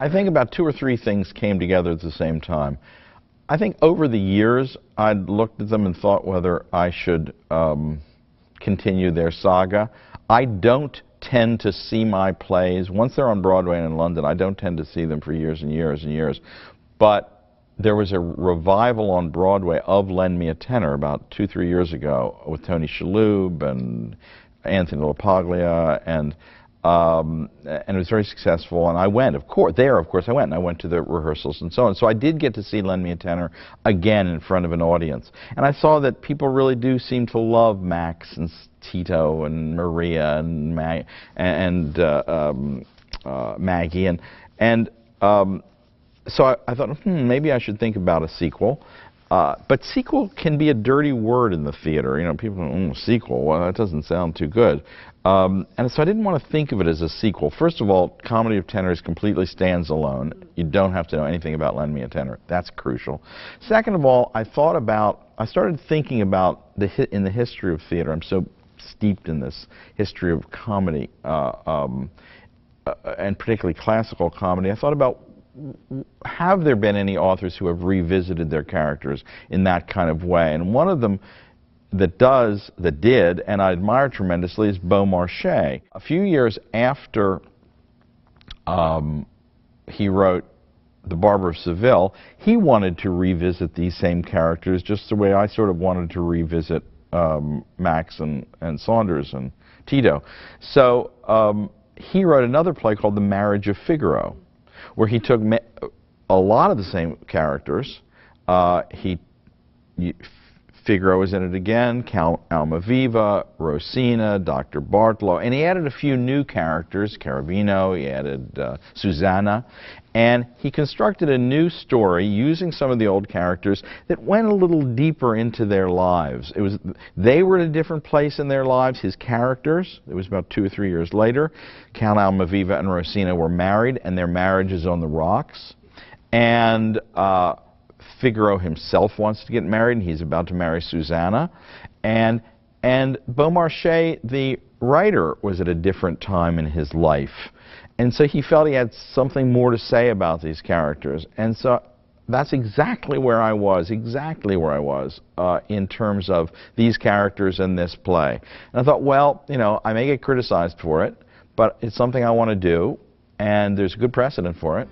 I think about 2 or 3 things came together at the same time. I think over the years, I'd looked at them and thought whether I should continue their saga. I don't tend to see my plays, once they're on Broadway and in London, I don't tend to see them for years and years and years. But there was a revival on Broadway of Lend Me a Tenor about 2 or 3 years ago with Tony Shalhoub and Anthony LaPaglia, and it was very successful, and I went, of course, I went, and I went to the rehearsals and so on. So I did get to see Lend Me a Tenor again in front of an audience. And I saw that people really do seem to love Max and Tito and Maria and Maggie. So I thought, maybe I should think about a sequel. But sequel can be a dirty word in the theater. You know, people go, sequel, well, that doesn't sound too good. And so I didn't want to think of it as a sequel. First of all, Comedy of Tenors completely stands alone. You don't have to know anything about Lend Me a Tenor. That's crucial. Second of all, I started thinking about in the history of theater. I'm so steeped in this history of comedy, and particularly classical comedy. I thought about, have there been any authors who have revisited their characters in that kind of way? And one of them that did, and I admire tremendously, is Beaumarchais. A few years after he wrote The Barber of Seville, he wanted to revisit these same characters just the way I sort of wanted to revisit Max and Saunders and Tito. So he wrote another play called The Marriage of Figaro, where he took a lot of the same characters. Figaro was in it again, Count Almaviva, Rosina, Dr. Bartolo, and he added a few new characters, Carabino, he added Susanna, and he constructed a new story using some of the old characters that went a little deeper into their lives. They were at a different place in their lives, his characters. It was about 2 or 3 years later. Count Almaviva and Rosina were married, and their marriage is on the rocks. And Figaro himself wants to get married, and he's about to marry Susanna. And Beaumarchais, the writer, was at a different time in his life. And so he felt he had something more to say about these characters. And so that's exactly where I was in terms of these characters in this play. And I thought, well, you know, I may get criticized for it, but it's something I want to do, and there's a good precedent for it.